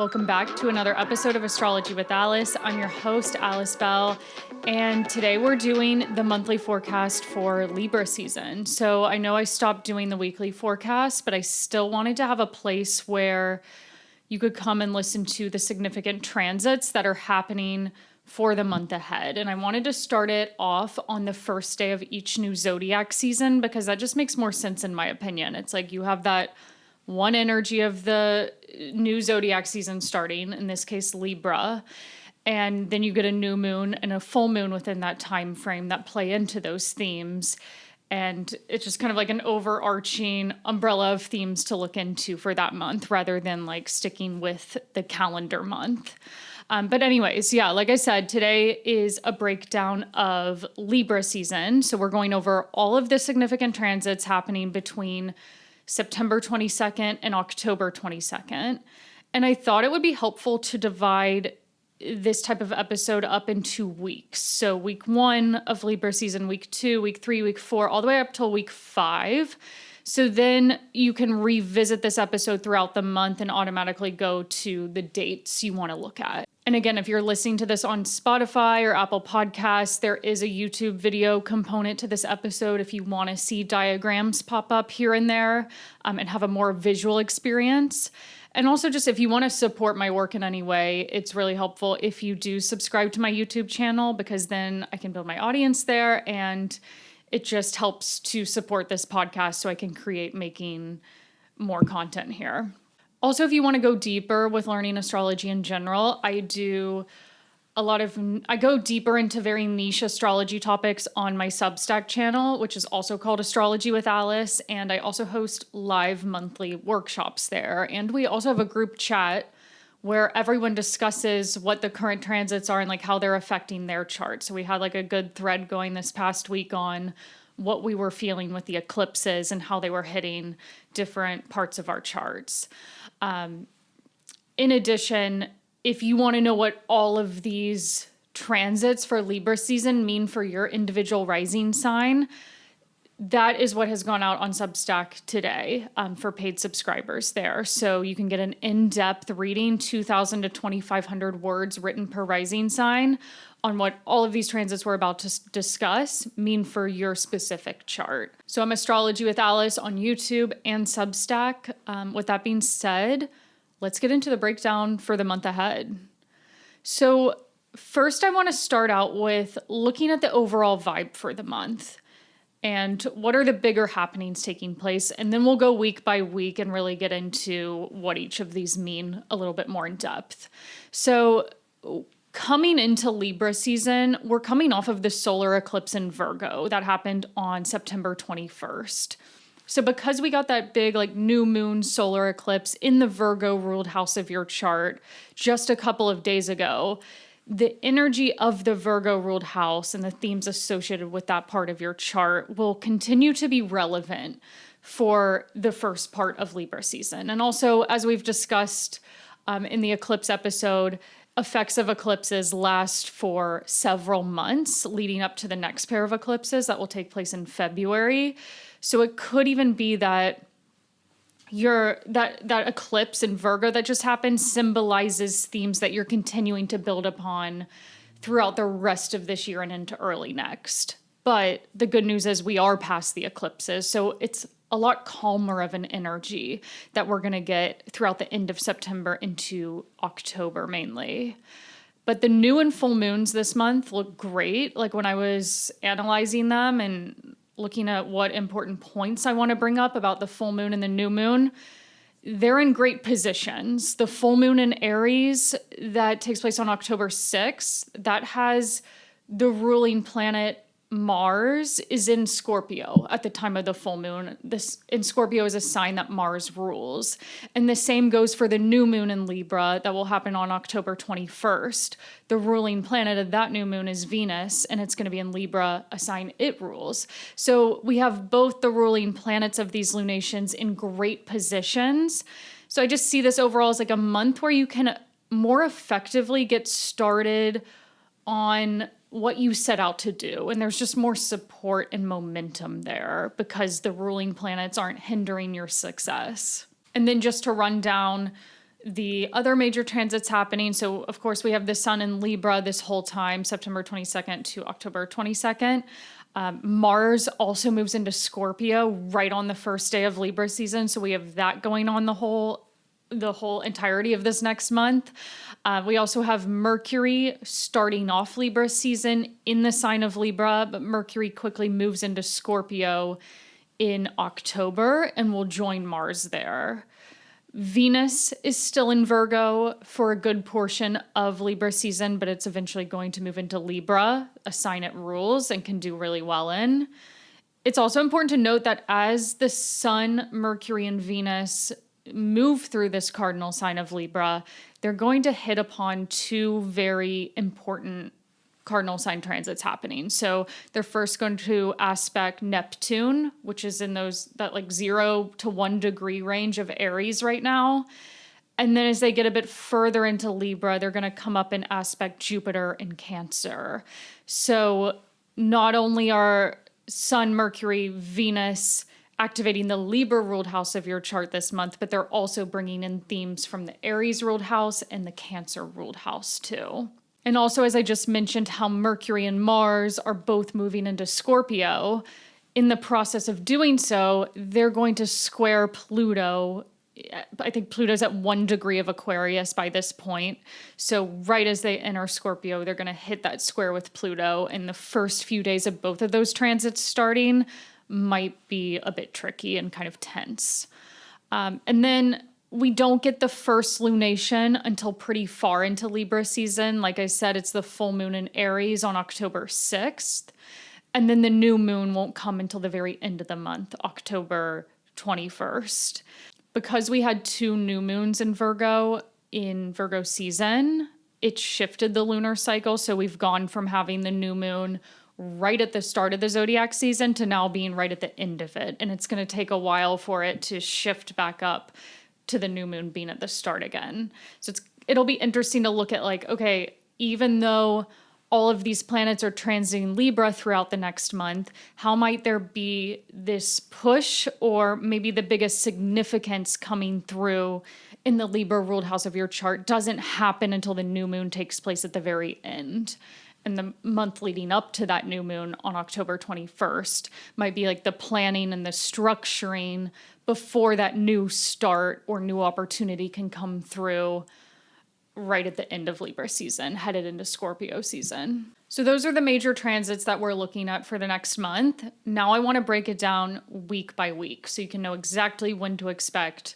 Welcome back to another episode of Astrology with Alice. I'm your host, Alice Bell, and today we're doing the monthly forecast for Libra season. So I know I stopped doing the weekly forecast, but I still wanted to have a place where you could come and listen to the significant transits that are happening for the month ahead. And I wanted to start it off on the first day of each new zodiac season because that just makes more sense in my opinion. It's like you have that one energy of the new zodiac season starting, in this case Libra, and then you get a new moon and a full moon within that time frame that play into those themes. And it's just kind of like an overarching umbrella of themes to look into for that month rather than like sticking with the calendar month. But anyways, yeah, like I said, today is a breakdown of Libra season. So we're going over all of the significant transits happening between September 22nd and October 22nd. And I thought it would be helpful to divide this type of episode up into weeks. So week 1 of Libra season, week 2, week 3, week 4, all the way up till week 5. So then you can revisit this episode throughout the month and automatically go to the dates you want to look at. And again, if you're listening to this on Spotify or Apple Podcasts, there is a YouTube video component to this episode if you want to see diagrams pop up here and there and have a more visual experience. And also just if you want to support my work in any way, it's really helpful if you do subscribe to my YouTube channel because then I can build my audience there and it just helps to support this podcast so I can making more content here. Also, if you want to go deeper with learning astrology in general, I go deeper into very niche astrology topics on my Substack channel, which is also called Astrology with Alice. And I also host live monthly workshops there. And we also have a group chat where everyone discusses what the current transits are and like how they're affecting their chart. So we had like a good thread going this past week on what we were feeling with the eclipses and how they were hitting different parts of our charts. In addition, if you want to know what all of these transits for Libra season mean for your individual rising sign, that is what has gone out on Substack today for paid subscribers there. So you can get an in-depth reading, 2,000 to 2,500 words written per rising sign on what all of these transits we're about to discuss mean for your specific chart. So I'm Astrology with Alice on YouTube and Substack. With that being said, let's get into the breakdown for the month ahead. So first I want to start out with looking at the overall vibe for the month. And what are the bigger happenings taking place? And then we'll go week by week and really get into what each of these mean a little bit more in depth. So coming into Libra season, we're coming off of the solar eclipse in Virgo that happened on September 21st. So because we got that big like new moon solar eclipse in the Virgo ruled house of your chart just a couple of days ago, the energy of the Virgo ruled house and the themes associated with that part of your chart will continue to be relevant for the first part of Libra season. And also, as we've discussed in the eclipse episode, effects of eclipses last for several months leading up to the next pair of eclipses that will take place in February. So it could even be that that eclipse in Virgo that just happened symbolizes themes that you're continuing to build upon throughout the rest of this year and into early next. But the good news is we are past the eclipses, so it's a lot calmer of an energy that we're going to get throughout the end of September into October mainly. But the new and full moons this month look great. Like when I was analyzing them and looking at what important points I want to bring up about the full moon and the new moon, they're in great positions. The full moon in Aries that takes place on October 6th, that has the ruling planet Mars is in Scorpio at the time of the full moon. This in Scorpio is a sign that Mars rules. And the same goes for the new moon in Libra that will happen on October 21st. The ruling planet of that new moon is Venus, and it's going to be in Libra, a sign it rules. So we have both the ruling planets of these lunations in great positions. So I just see this overall as like a month where you can more effectively get started on what you set out to do. And there's just more support and momentum there because the ruling planets aren't hindering your success. And then just to run down The other major transits happening, so of course we have the sun in Libra this whole time, September 22nd to October 22nd. Mars also moves into Scorpio right on the first day of Libra season, so we have that going on the whole entirety of this next month. We also have Mercury starting off Libra season in the sign of Libra, but Mercury quickly moves into Scorpio in October and will join Mars there. Venus is still in Virgo for a good portion of Libra season, but it's eventually going to move into Libra, a sign it rules and can do really well in. It's also important to note that as the Sun, Mercury, and Venus move through this cardinal sign of Libra, they're going to hit upon two very important cardinal sign transits happening. So they're first going to aspect Neptune, which is in that like 0 to 1 degree range of Aries right now. And then as they get a bit further into Libra, they're going to come up and aspect Jupiter in Cancer. So not only are Sun, Mercury, Venus activating the Libra ruled house of your chart this month, but they're also bringing in themes from the Aries ruled house and the Cancer ruled house too. And also, as I just mentioned, how Mercury and Mars are both moving into Scorpio. In the process of doing so, they're going to square Pluto. I think Pluto's at 1 degree of Aquarius by this point. So right as they enter Scorpio, they're going to hit that square with Pluto. And the first few days of both of those transits starting might be a bit tricky and kind of tense. And then we don't get the first lunation until pretty far into Libra season. Like I said, it's the full moon in Aries on October 6th. And then the new moon won't come until the very end of the month, October 21st. Because we had 2 new moons in Virgo season, it shifted the lunar cycle. So we've gone from having the new moon right at the start of the zodiac season to now being right at the end of it. And it's going to take a while for it to shift back up to the new moon being at the start again. So it'll be interesting to look at like, okay, even though all of these planets are transiting Libra throughout the next month, how might there be this push or maybe the biggest significance coming through in the Libra ruled house of your chart doesn't happen until the new moon takes place at the very end. And the month leading up to that new moon on October 21st might be like the planning and the structuring before that new start or new opportunity can come through right at the end of Libra season, headed into Scorpio season. So those are the major transits that we're looking at for the next month. Now I want to break it down week by week so you can know exactly when to expect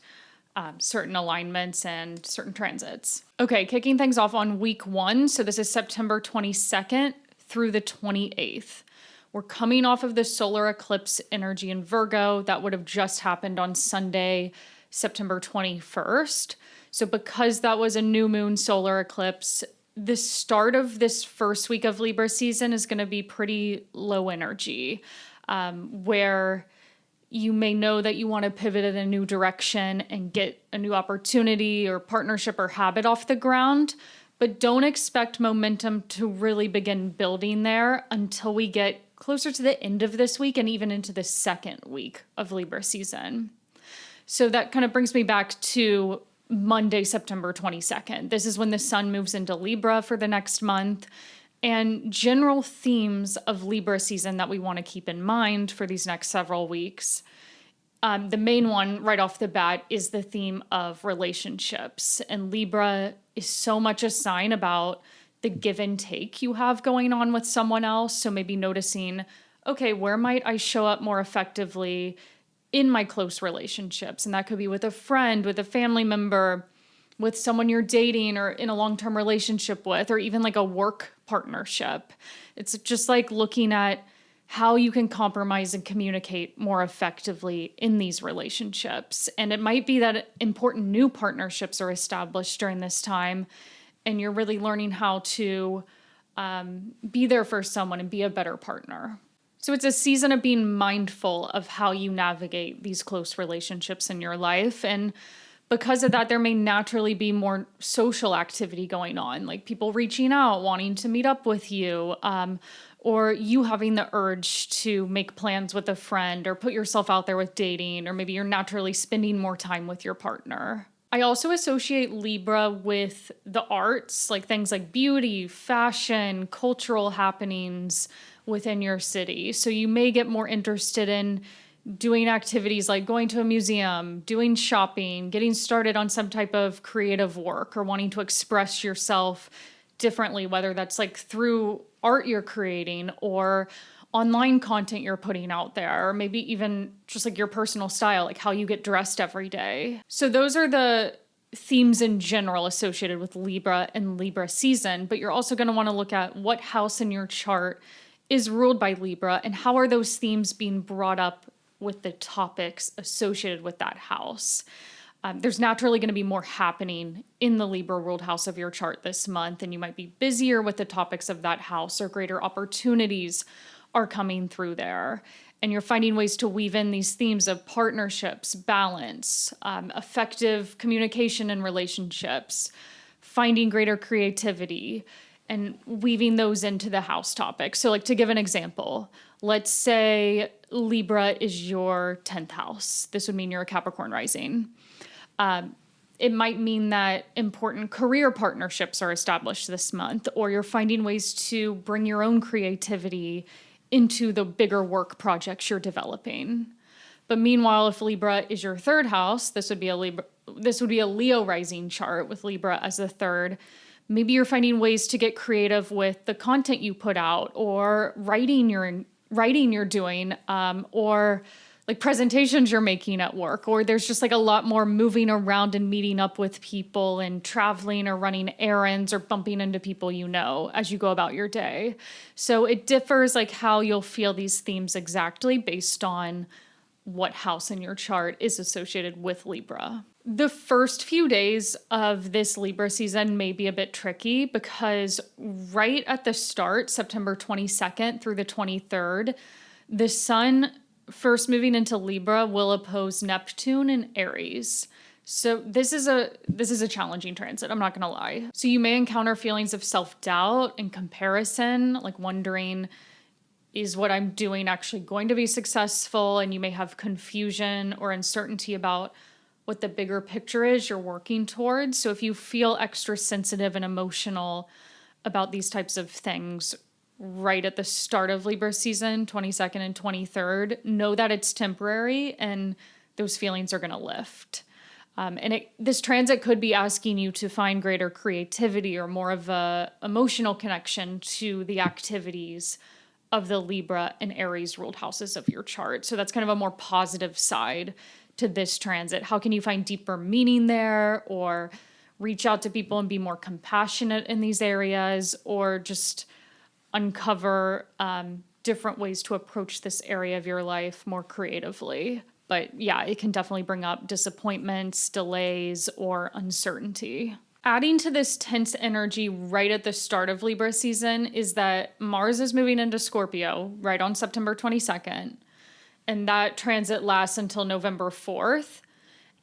certain alignments and certain transits. Okay, kicking things off on week 1. So this is September 22nd through the 28th. We're coming off of the solar eclipse energy in Virgo that would have just happened on Sunday, September 21st. So because that was a new moon solar eclipse, the start of this first week of Libra season is going to be pretty low energy, where you may know that you want to pivot in a new direction and get a new opportunity or partnership or habit off the ground, but don't expect momentum to really begin building there until we get closer to the end of this week and even into the second week of Libra season. So that kind of brings me back to Monday, September 22nd. This is when the sun moves into Libra for the next month. And general themes of Libra season that we want to keep in mind for these next several weeks. The main one right off the bat is the theme of relationships. And Libra is so much a sign about the give and take you have going on with someone else. So maybe noticing, okay, where might I show up more effectively in my close relationships? And that could be with a friend, with a family member, with someone you're dating or in a long-term relationship with, or even like a work partnership. It's just like looking at how you can compromise and communicate more effectively in these relationships. And it might be that important new partnerships are established during this time, and you're really learning how to be there for someone and be a better partner. So it's a season of being mindful of how you navigate these close relationships in your life. And because of that, there may naturally be more social activity going on, like people reaching out, wanting to meet up with you, or you having the urge to make plans with a friend or put yourself out there with dating, or maybe you're naturally spending more time with your partner. I also associate Libra with the arts, like things like beauty, fashion, cultural happenings within your city. So you may get more interested in doing activities like going to a museum, doing shopping, getting started on some type of creative work, or wanting to express yourself differently, whether that's like through art you're creating or online content you're putting out there, or maybe even just like your personal style, like how you get dressed every day. So those are the themes in general associated with Libra and Libra season, but you're also going to want to look at what house in your chart is ruled by Libra and how are those themes being brought up with the topics associated with that house. There's naturally going to be more happening in the Libra ruled house of your chart this month, and you might be busier with the topics of that house, or greater opportunities are coming through there. And you're finding ways to weave in these themes of partnerships, balance, effective communication in relationships, finding greater creativity, and weaving those into the house topic. So like to give an example, let's say Libra is your 10th house. This would mean you're a Capricorn rising. It might mean that important career partnerships are established this month, or you're finding ways to bring your own creativity into the bigger work projects you're developing. But meanwhile, if Libra is your 3rd house, this would be a Leo rising chart with Libra as the 3rd. Maybe you're finding ways to get creative with the content you put out, or writing you're doing, or like presentations you're making at work, or there's just like a lot more moving around and meeting up with people and traveling or running errands or bumping into people you know as you go about your day. So it differs like how you'll feel these themes exactly based on what house in your chart is associated with Libra. The first few days of this Libra season may be a bit tricky because right at the start, September 22nd through the 23rd, the sun first moving into Libra will oppose Neptune and Aries. So this is a challenging transit, I'm not going to lie. So you may encounter feelings of self-doubt and comparison, like wondering, is what I'm doing actually going to be successful? And you may have confusion or uncertainty about what the bigger picture is you're working towards. So if you feel extra sensitive and emotional about these types of things right at the start of Libra season, 22nd and 23rd, know that it's temporary and those feelings are going to lift. This transit could be asking you to find greater creativity or more of a emotional connection to the activities of the Libra and Aries ruled houses of your chart. So that's kind of a more positive side to this transit. How can you find deeper meaning there, or reach out to people and be more compassionate in these areas, or just uncover different ways to approach this area of your life more creatively? But yeah, it can definitely bring up disappointments, delays, or uncertainty. Adding to this tense energy right at the start of Libra season is that Mars is moving into Scorpio right on September 22nd. And that transit lasts until November 4th.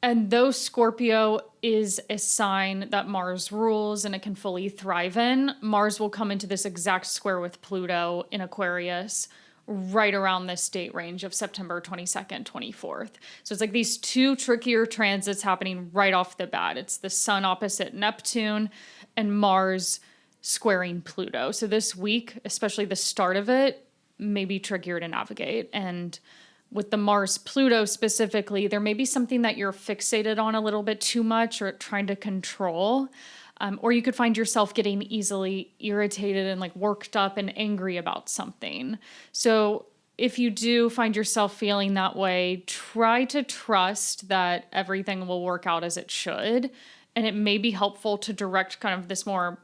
And though Scorpio is a sign that Mars rules and it can fully thrive in, Mars will come into this exact square with Pluto in Aquarius right around this date range of September 22nd, 24th. So it's like these two trickier transits happening right off the bat. It's the Sun opposite Neptune and Mars squaring Pluto. So this week, especially the start of it, may be trickier to navigate. And with the Mars-Pluto specifically, there may be something that you're fixated on a little bit too much or trying to control. Or you could find yourself getting easily irritated and like worked up and angry about something. So if you do find yourself feeling that way, try to trust that everything will work out as it should. And it may be helpful to direct kind of this more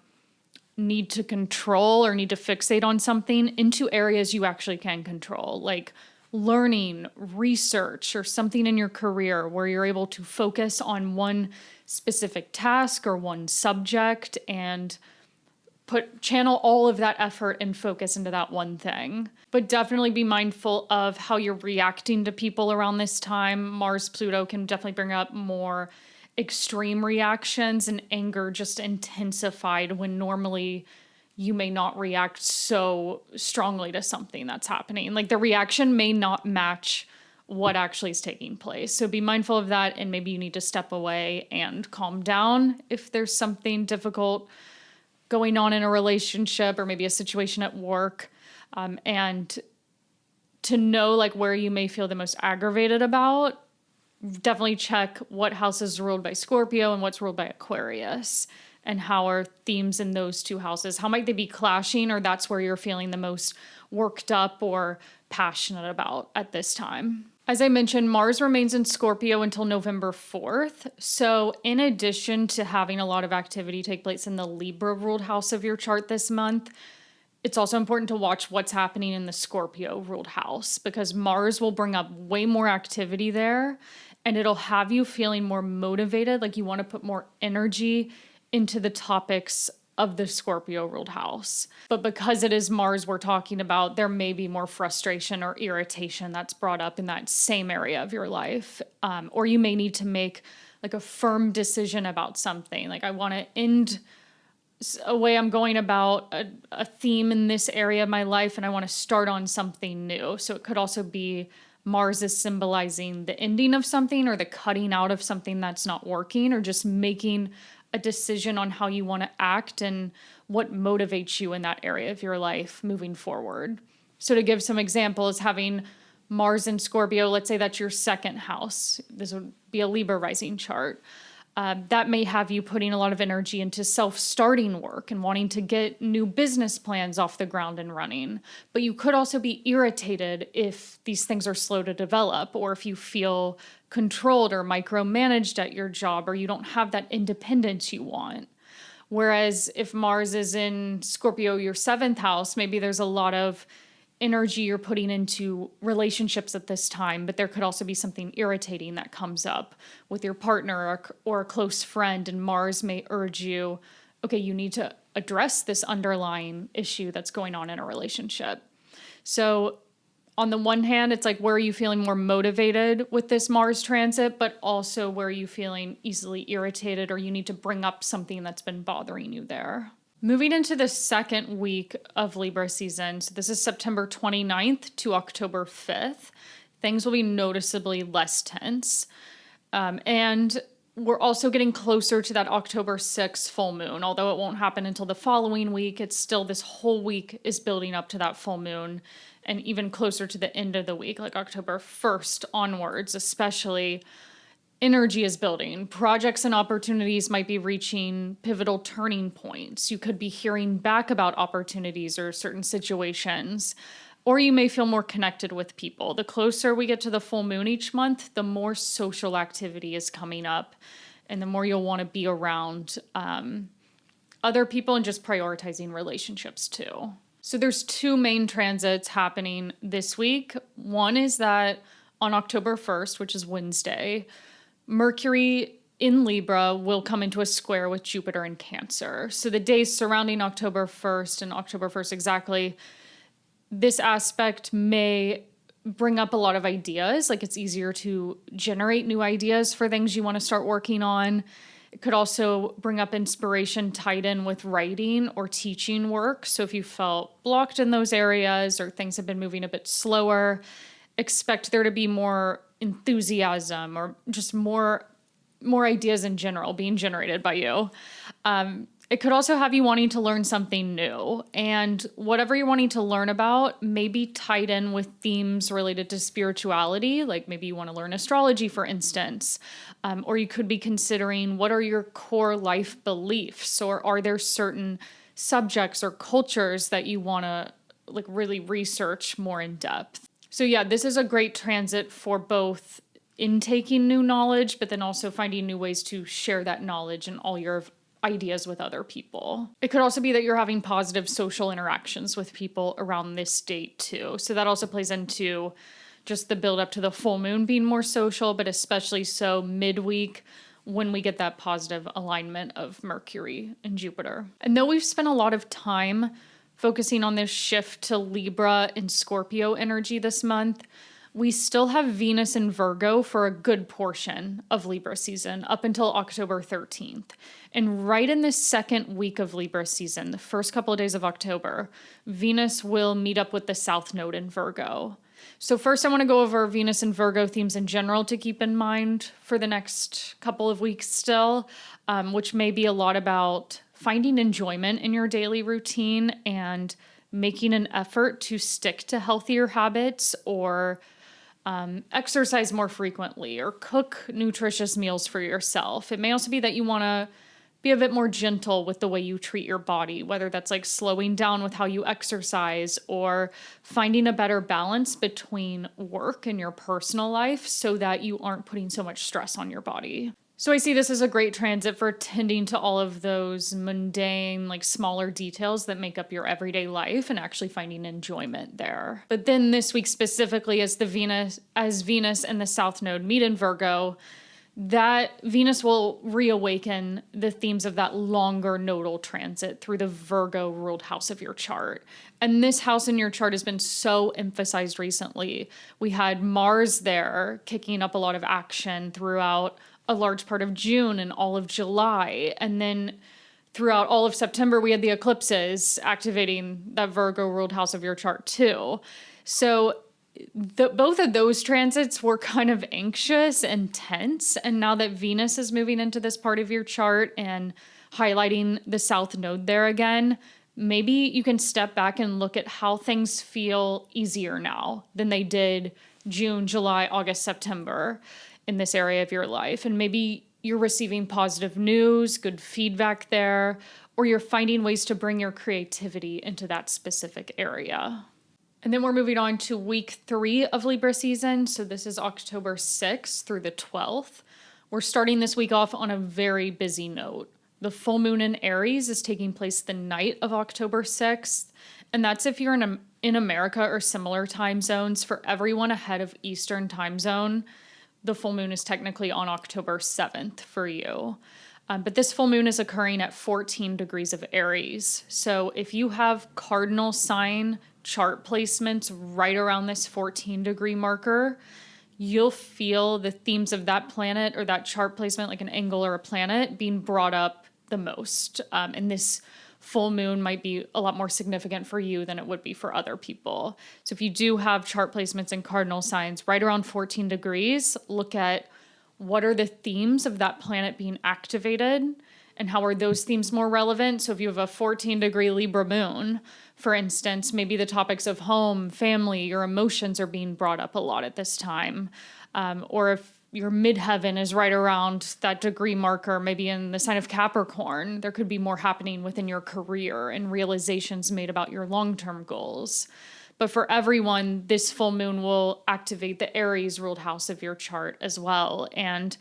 need to control or need to fixate on something into areas you actually can control, like learning, research, or something in your career where you're able to focus on one specific task or one subject and channel all of that effort and focus into that one thing. But definitely be mindful of how you're reacting to people around this time. Mars-Pluto can definitely bring up more extreme reactions, and anger just intensified when normally you may not react so strongly to something that's happening. Like the reaction may not match what actually is taking place. So be mindful of that, and maybe you need to step away and calm down if there's something difficult going on in a relationship or maybe a situation at work, and to know like where you may feel the most aggravated about. Definitely check what house is ruled by Scorpio and what's ruled by Aquarius, and how are themes in those two houses. How might they be clashing, or that's where you're feeling the most worked up or passionate about at this time. As I mentioned, Mars remains in Scorpio until November 4th. So in addition to having a lot of activity take place in the Libra ruled house of your chart this month, it's also important to watch what's happening in the Scorpio ruled house, because Mars will bring up way more activity there, and it'll have you feeling more motivated, like you want to put more energy into the topics of the Scorpio ruled house. But because it is Mars we're talking about, there may be more frustration or irritation that's brought up in that same area of your life. Or you may need to make like a firm decision about something. Like, I want to end a way I'm going about a theme in this area of my life, and I want to start on something new. So it could also be Mars is symbolizing the ending of something, or the cutting out of something that's not working, or just making a decision on how you want to act and what motivates you in that area of your life moving forward. So to give some examples, having Mars in Scorpio, let's say that's your second house. This would be a Libra rising chart. That may have you putting a lot of energy into self-starting work and wanting to get new business plans off the ground and running. But you could also be irritated if these things are slow to develop, or if you feel controlled or micromanaged at your job, or you don't have that independence you want. Whereas if Mars is in Scorpio, your seventh house, maybe there's a lot of energy you're putting into relationships at this time, but there could also be something irritating that comes up with your partner or a close friend, and Mars may urge you, okay, you need to address this underlying issue that's going on in a relationship. So on the one hand, it's like, where are you feeling more motivated with this Mars transit, but also where are you feeling easily irritated, or you need to bring up something that's been bothering you there. Moving into the second week of Libra season, so this is September 29th to October 5th, things will be noticeably less tense. And we're also getting closer to that October 6th full moon. Although it won't happen until the following week, it's still, this whole week is building up to that full moon, and even closer to the end of the week, like October 1st onwards, especially. Energy is building. Projects and opportunities might be reaching pivotal turning points. You could be hearing back about opportunities or certain situations, or you may feel more connected with people. The closer we get to the full moon each month, the more social activity is coming up, and the more you'll want to be around other people and just prioritizing relationships too. So there's two main transits happening this week. One is that on October 1st, which is Wednesday, Mercury in Libra will come into a square with Jupiter in Cancer. So the days surrounding October 1st and October 1st exactly, this aspect may bring up a lot of ideas. Like, it's easier to generate new ideas for things you want to start working on. It could also bring up inspiration tied in with writing or teaching work. So if you felt blocked in those areas, or things have been moving a bit slower, expect there to be more enthusiasm, or just more ideas in general being generated by you. It could also have you wanting to learn something new, and whatever you're wanting to learn about may be tied in with themes related to spirituality. Like, maybe you want to learn astrology, for instance, or you could be considering, what are your core life beliefs, or are there certain subjects or cultures that you want to like really research more in depth. So yeah, this is a great transit for both intaking new knowledge, but then also finding new ways to share that knowledge and all your ideas with other people. It could also be that you're having positive social interactions with people around this date too. So that also plays into just the build up to the full moon being more social, but especially so midweek when we get that positive alignment of Mercury and Jupiter. And though we've spent a lot of time focusing on this shift to Libra and Scorpio energy this month, we still have Venus in Virgo for a good portion of Libra season up until October 13th. And right in the second week of Libra season, the first couple of days of October, Venus will meet up with the South Node in Virgo. So first I want to go over Venus and Virgo themes in general to keep in mind for the next couple of weeks still, which may be a lot about finding enjoyment in your daily routine and making an effort to stick to healthier habits or exercise more frequently or cook nutritious meals for yourself. It may also be that you want to be a bit more gentle with the way you treat your body, whether that's like slowing down with how you exercise or finding a better balance between work and your personal life so that you aren't putting so much stress on your body. So I see this as a great transit for tending to all of those mundane, like smaller details that make up your everyday life and actually finding enjoyment there. But then this week specifically, as Venus and the South Node meet in Virgo, that Venus will reawaken the themes of that longer nodal transit through the Virgo ruled house of your chart. And this house in your chart has been so emphasized recently. We had Mars there kicking up a lot of action throughout a large part of June and all of July. And then throughout all of September, we had the eclipses activating that Virgo ruled house of your chart too. So both of those transits were kind of anxious and tense. And now that Venus is moving into this part of your chart and highlighting the South Node there again, maybe you can step back and look at how things feel easier now than they did June, July, August, September in this area of your life. And maybe you're receiving positive news, good feedback there, or you're finding ways to bring your creativity into that specific area. And then we're moving on to week 3 of Libra season. So this is October 6th through the 12th. We're starting this week off on a very busy note. The full moon in Aries is taking place the night of October 6th. And that's if you're in America or similar time zones. For everyone ahead of Eastern time zone, the full moon is technically on October 7th for you. But this full moon is occurring at 14 degrees of Aries. So if you have cardinal sign chart placements right around this 14 degree marker, you'll feel the themes of that planet or that chart placement, like an angle or a planet, being brought up the most. And this full moon might be a lot more significant for you than it would be for other people. So if you do have chart placements and cardinal signs right around 14 degrees, look at what are the themes of that planet being activated and how are those themes more relevant. So if you have a 14 degree Libra moon, for instance, maybe the topics of home, family, your emotions are being brought up a lot at this time. Or if your midheaven is right around that degree marker, maybe in the sign of Capricorn, there could be more happening within your career and realizations made about your long-term goals. But for everyone, this full moon will activate the Aries ruled house of your chart as well. And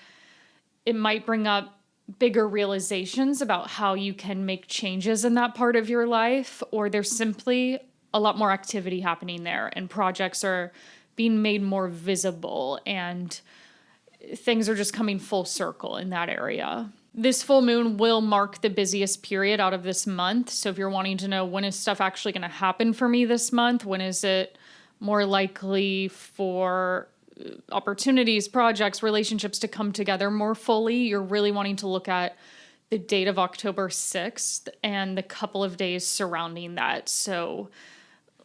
it might bring up bigger realizations about how you can make changes in that part of your life, or there's simply a lot more activity happening there and projects are being made more visible and things are just coming full circle in that area. This full moon will mark the busiest period out of this month. So if you're wanting to know when is stuff actually going to happen for me this month, when is it more likely for opportunities, projects, relationships to come together more fully, you're really wanting to look at the date of October 6th and the couple of days surrounding that. So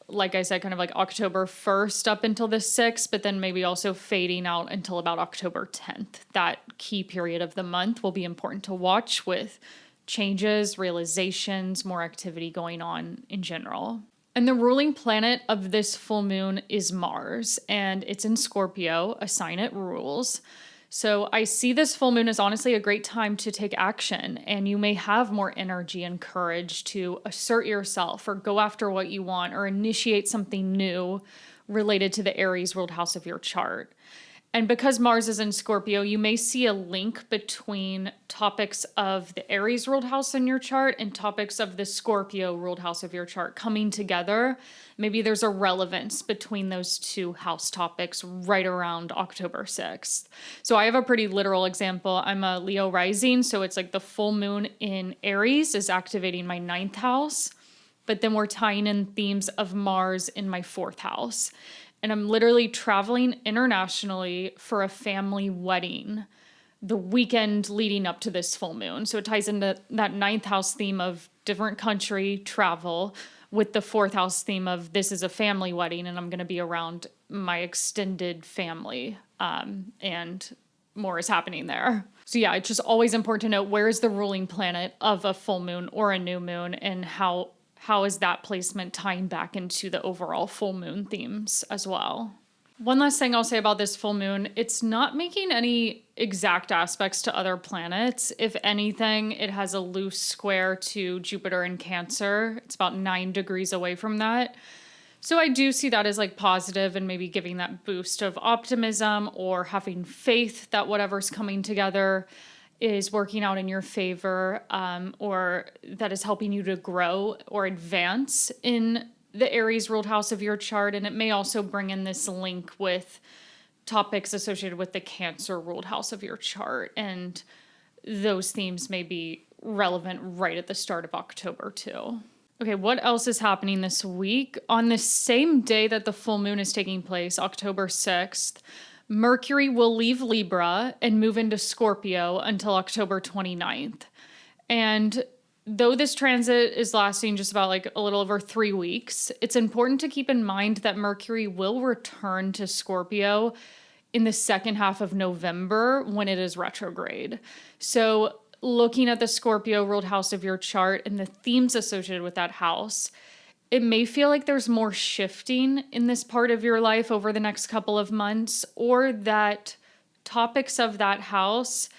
like I said, kind of like October 1st up until the 6th, but then maybe also fading out until about October 10th. That key period of the month will be important to watch with changes, realizations, more activity going on in general. And the ruling planet of this full moon is Mars, and it's in Scorpio, a sign it rules. So I see this full moon as honestly a great time to take action, and you may have more energy and courage to assert yourself or go after what you want or initiate something new related to the Aries ruled house of your chart. And because Mars is in Scorpio, you may see a link between topics of the Aries ruled house in your chart and topics of the Scorpio ruled house of your chart coming together. Maybe there's a relevance between those two house topics right around October 6th. So I have a pretty literal example. I'm a Leo rising, so it's like the full moon in Aries is activating my 9th house, but then we're tying in themes of Mars in my 4th house. And I'm literally traveling internationally for a family wedding the weekend leading up to this full moon. So it ties into that 9th house theme of different country travel with the 4th house theme of this is a family wedding and I'm going to be around my extended family, and more is happening there. So yeah, it's just always important to note where is the ruling planet of a full moon or a new moon, and how is that placement tying back into the overall full moon themes as well. One last thing I'll say about this full moon, it's not making any exact aspects to other planets. If anything, it has a loose square to Jupiter in Cancer. It's about 9 degrees away from that. So I do see that as like positive and maybe giving that boost of optimism or having faith that whatever's coming together is working out in your favor, or that is helping you to grow or advance in the Aries ruled house of your chart. And it may also bring in this link with topics associated with the Cancer ruled house of your chart. And those themes may be relevant right at the start of October too. Okay, what else is happening this week? On the same day that the full moon is taking place, October 6th, Mercury will leave Libra and move into Scorpio until October 29th. And though this transit is lasting just about like a little over 3 weeks, it's important to keep in mind that Mercury will return to Scorpio in the second half of November when it is retrograde. So looking at the Scorpio ruled house of your chart and the themes associated with that house, it may feel like there's more shifting in this part of your life over the next couple of months, or that topics of that house,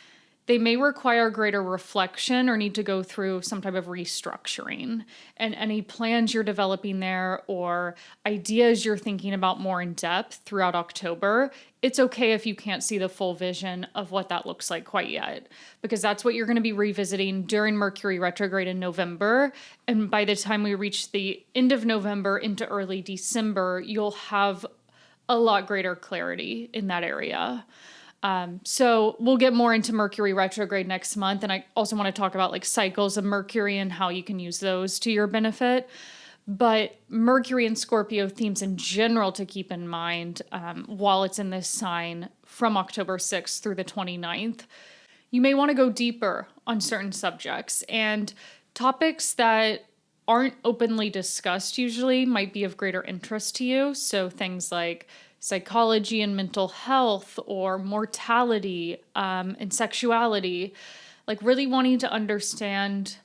they may require greater reflection or need to go through some type of restructuring. And any plans you're developing there or ideas you're thinking about more in depth throughout October, it's okay if you can't see the full vision of what that looks like quite yet, because that's what you're going to be revisiting during Mercury retrograde in November. And by the time we reach the end of November into early December, you'll have a lot greater clarity in that area. So we'll get more into Mercury retrograde next month. And I also want to talk about like cycles of Mercury and how you can use those to your benefit. But Mercury and Scorpio themes in general to keep in mind, while it's in this sign from October 6th through the 29th, you may want to go deeper on certain subjects, and topics that aren't openly discussed usually might be of greater interest to you. So things like psychology and mental health, or mortality, and sexuality, like really wanting to understand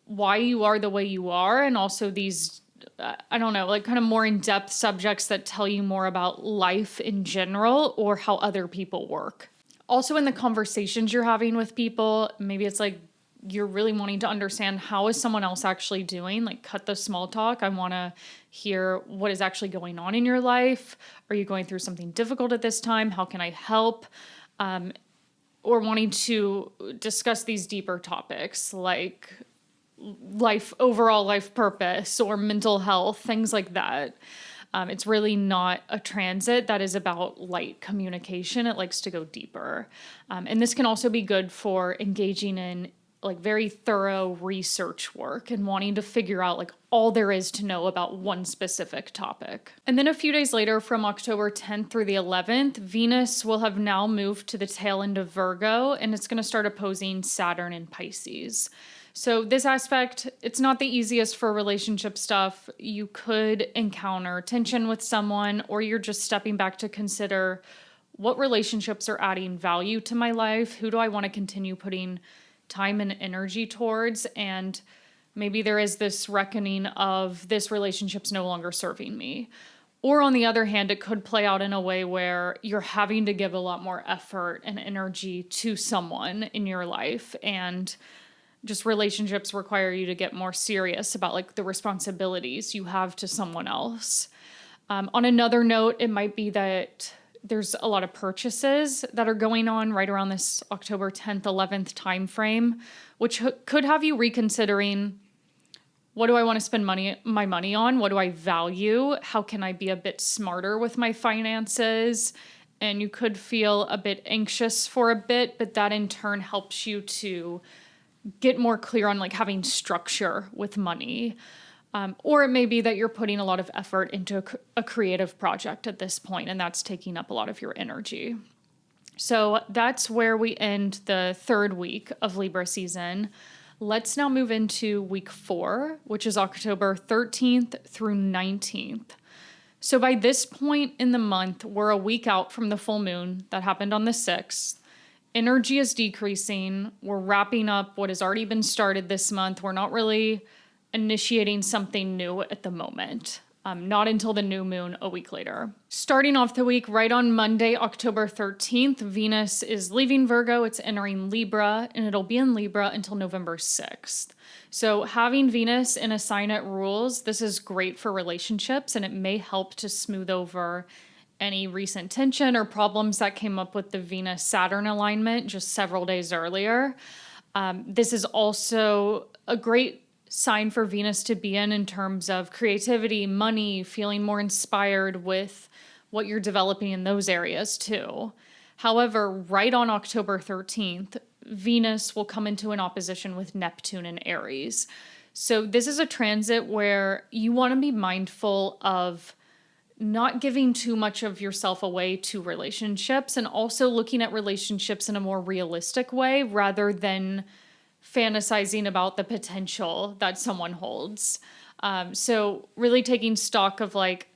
why you are the way you are. And also these, like kind of more in-depth subjects that tell you more about life in general or how other people work. Also in the conversations you're having with people, maybe it's like you're really wanting to understand how is someone else actually doing, like cut the small talk. I want to hear what is actually going on in your life. Are you going through something difficult at this time? How can I help? Or wanting to discuss these deeper topics like overall life purpose or mental health, things like that. It's really not a transit that is about light communication. It likes to go deeper. And this can also be good for engaging in like very thorough research work and wanting to figure out like all there is to know about one specific topic. And then a few days later, from October 10th through the 11th, Venus will have now moved to the tail end of Virgo, and it's going to start opposing Saturn in Pisces. So this aspect, it's not the easiest for relationship stuff. You could encounter tension with someone, or you're just stepping back to consider what relationships are adding value to my life. Who do I want to continue putting time and energy towards? And maybe there is this reckoning of this relationship's no longer serving me. Or on the other hand, it could play out in a way where you're having to give a lot more effort and energy to someone in your life, and just relationships require you to get more serious about like the responsibilities you have to someone else. On another note, it might be that there's a lot of purchases that are going on right around this October 10th, 11th timeframe, which could have you reconsidering, what do I want to spend my money on? What do I value? How can I be a bit smarter with my finances? And you could feel a bit anxious for a bit, but that in turn helps you to get more clear on like having structure with money. Or it may be that you're putting a lot of effort into a creative project at this point, and that's taking up a lot of your energy. So that's where we end the third week of Libra season. Let's now move into week 4, which is October 13th through 19th. So by this point in the month, we're a week out from the full moon that happened on the 6th. Energy is decreasing. We're wrapping up what has already been started this month. We're not really initiating something new at the moment. Not until the new moon a week later. Starting off the week, right on Monday, October 13th, Venus is leaving Virgo. It's entering Libra, and it'll be in Libra until November 6th. So having Venus in a sign it rules, this is great for relationships, and it may help to smooth over any recent tension or problems that came up with the Venus-Saturn alignment just several days earlier. This is also a great sign for Venus to be in terms of creativity, money, feeling more inspired with what you're developing in those areas too. However, right on October 13th, Venus will come into an opposition with Neptune and Aries. So this is a transit where you want to be mindful of not giving too much of yourself away to relationships, and also looking at relationships in a more realistic way rather than fantasizing about the potential that someone holds. So really taking stock of like,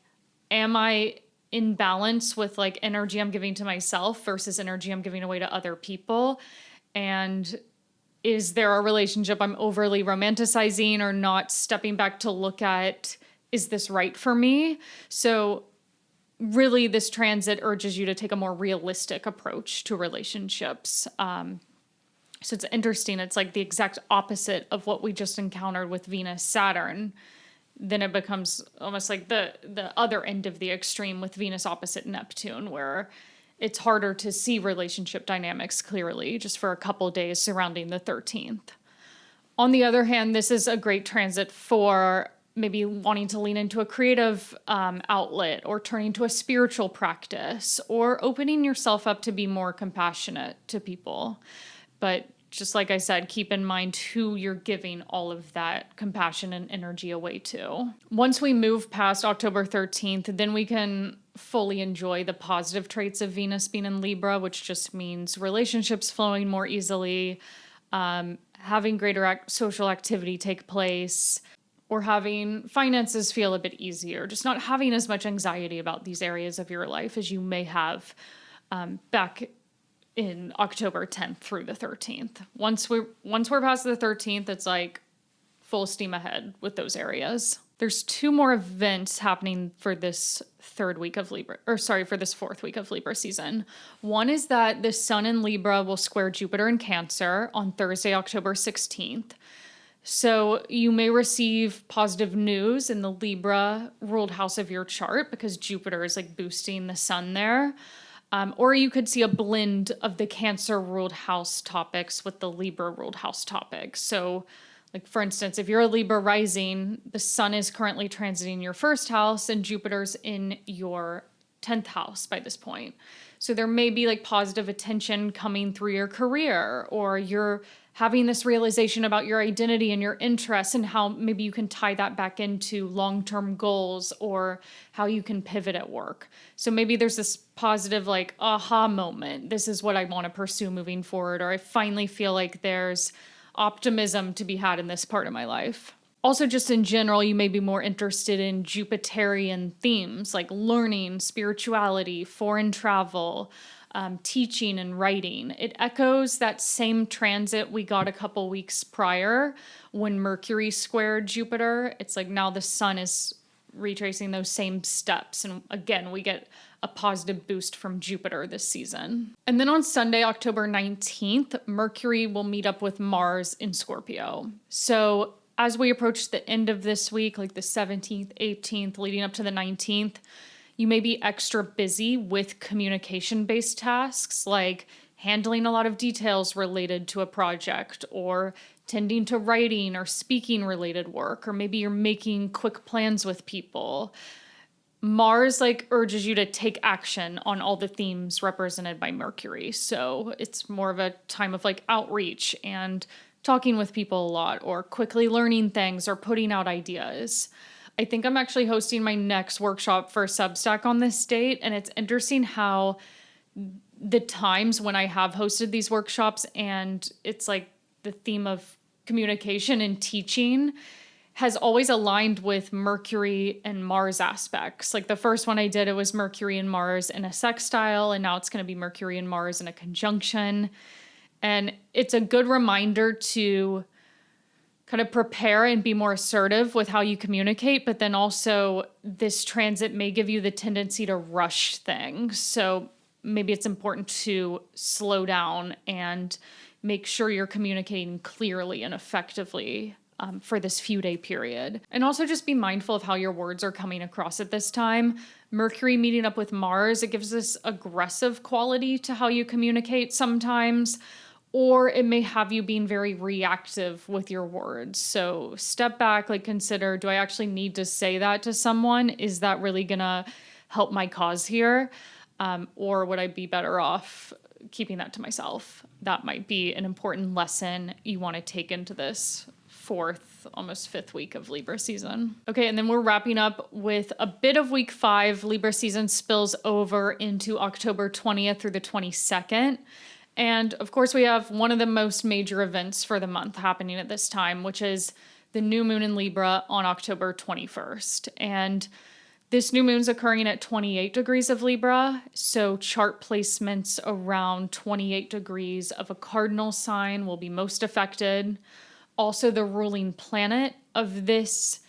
am I in balance with like energy I'm giving to myself versus energy I'm giving away to other people? And is there a relationship I'm overly romanticizing or not stepping back to look at, is this right for me? So really this transit urges you to take a more realistic approach to relationships. So it's interesting. It's like the exact opposite of what we just encountered with Venus, Saturn. Then it becomes almost like the other end of the extreme with Venus opposite Neptune, where it's harder to see relationship dynamics clearly just for a couple days surrounding the 13th. On the other hand, this is a great transit for maybe wanting to lean into a creative outlet, or turning to a spiritual practice, or opening yourself up to be more compassionate to people. But just like I said, keep in mind who you're giving all of that compassion and energy away to. Once we move past October 13th, then we can fully enjoy the positive traits of Venus being in Libra, which just means relationships flowing more easily, having greater social activity take place, or having finances feel a bit easier, just not having as much anxiety about these areas of your life as you may have back in October 10th through the 13th. Once we're past the 13th, it's like full steam ahead with those areas. There's 2 more events happening for this for this 4th week of Libra season. One is that the Sun in Libra will square Jupiter in Cancer on Thursday, October 16th. So you may receive positive news in the Libra ruled house of your chart because Jupiter is like boosting the Sun there. Or you could see a blend of the Cancer ruled house topics with the Libra ruled house topics. So like, for instance, if you're a Libra rising, the Sun is currently transiting your 1st house and Jupiter's in your 10th house by this point. So there may be like positive attention coming through your career, or you're having this realization about your identity and your interests and how maybe you can tie that back into long-term goals, or how you can pivot at work. So maybe there's this positive like aha moment. This is what I want to pursue moving forward, or I finally feel like there's optimism to be had in this part of my life. Also, just in general, you may be more interested in Jupiterian themes like learning, spirituality, foreign travel, teaching and writing. It echoes that same transit we got a couple weeks prior when Mercury squared Jupiter. It's like now the Sun is retracing those same steps. And again, we get a positive boost from Jupiter this season. And then on Sunday, October 19th, Mercury will meet up with Mars in Scorpio. So as we approach the end of this week, like the 17th, 18th, leading up to the 19th, you may be extra busy with communication-based tasks like handling a lot of details related to a project, or tending to writing or speaking related work, or maybe you're making quick plans with people. Mars like urges you to take action on all the themes represented by Mercury. So it's more of a time of like outreach and talking with people a lot, or quickly learning things, or putting out ideas. I think I'm actually hosting my next workshop for Substack on this date, and it's interesting how the times when I have hosted these workshops and it's like the theme of communication and teaching has always aligned with Mercury and Mars aspects. Like the first one I did, it was Mercury and Mars in a sextile, and now it's going to be Mercury and Mars in a conjunction. And it's a good reminder to kind of prepare and be more assertive with how you communicate, but then also this transit may give you the tendency to rush things. So maybe it's important to slow down and make sure you're communicating clearly and effectively for this few day period. And also just be mindful of how your words are coming across at this time. Mercury meeting up with Mars, it gives this aggressive quality to how you communicate sometimes, or it may have you being very reactive with your words. So step back, like consider, do I actually need to say that to someone? Is that really gonna help my cause here? Or would I be better off keeping that to myself? That might be an important lesson you want to take into this fourth, almost fifth week of Libra season. Okay, and then we're wrapping up with a bit of week 5. Libra season spills over into October 20th through the 22nd. And of course, we have one of the most major events for the month happening at this time, which is the new moon in Libra on October 21st. And this new moon's occurring at 28 degrees of Libra, so chart placements around 28 degrees of a cardinal sign will be most affected. Also, the ruling planet of this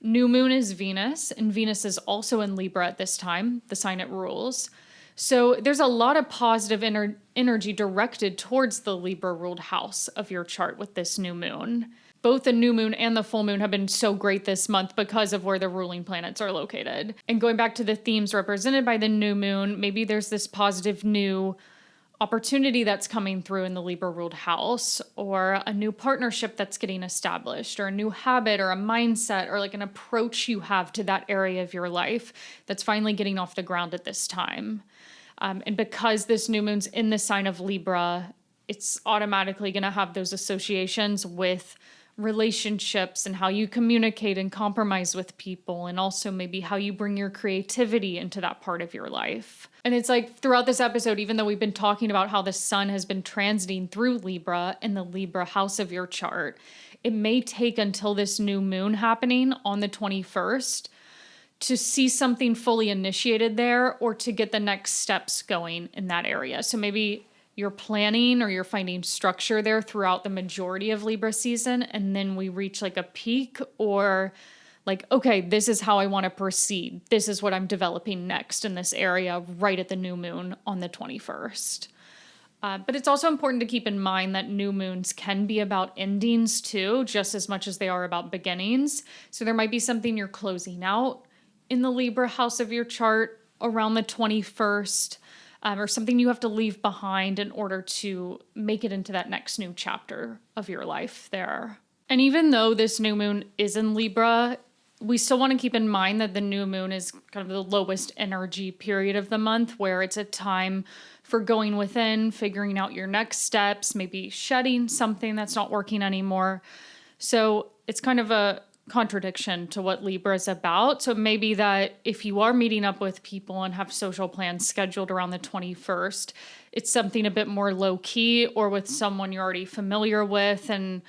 new moon is Venus, and Venus is also in Libra at this time, the sign it rules. So there's a lot of positive energy directed towards the Libra-ruled house of your chart with this new moon. Both the new moon and the full moon have been so great this month because of where the ruling planets are located. And going back to the themes represented by the new moon, maybe there's this positive new opportunity that's coming through in the Libra-ruled house, or a new partnership that's getting established, or a new habit or a mindset or like an approach you have to that area of your life that's finally getting off the ground at this time. And because this new moon's in the sign of Libra, it's automatically going to have those associations with relationships and how you communicate and compromise with people, and also maybe how you bring your creativity into that part of your life. And it's like throughout this episode, even though we've been talking about how the sun has been transiting through Libra in the Libra house of your chart, it may take until this new moon happening on the 21st to see something fully initiated there, or to get the next steps going in that area. So maybe you're planning or you're finding structure there throughout the majority of Libra season, and then we reach like a peak, or like, okay, this is how I want to proceed. This is what I'm developing next in this area right at the new moon on the 21st. But it's also important to keep in mind that new moons can be about endings too, just as much as they are about beginnings. So there might be something you're closing out in the Libra house of your chart around the 21st, or something you have to leave behind in order to make it into that next new chapter of your life there. And even though this new moon is in Libra, we still want to keep in mind that the new moon is kind of the lowest energy period of the month, where it's a time for going within, figuring out your next steps, maybe shedding something that's not working anymore. So it's kind of a contradiction to what Libra is about. So maybe that if you are meeting up with people and have social plans scheduled around the 21st, it's something a bit more low key, or with someone you're already familiar with, and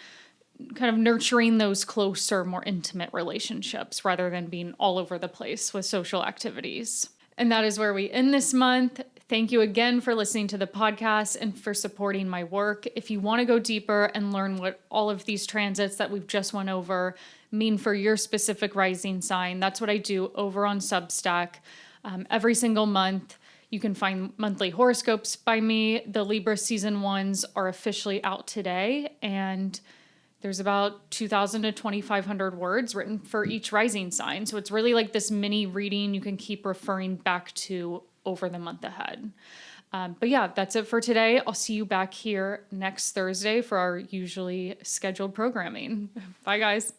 kind of nurturing those closer, more intimate relationships rather than being all over the place with social activities. And that is where we end this month. Thank you again for listening to the podcast and for supporting my work. If you want to go deeper and learn what all of these transits that we've just went over mean for your specific rising sign, that's what I do over on Substack. Every single month, you can find monthly horoscopes by me. The Libra season ones are officially out today, and there's about 2,000 to 2,500 words written for each rising sign. So it's really like this mini reading you can keep referring back to over the month ahead. But yeah, that's it for today. I'll see you back here next Thursday for our usually scheduled programming. Bye, guys.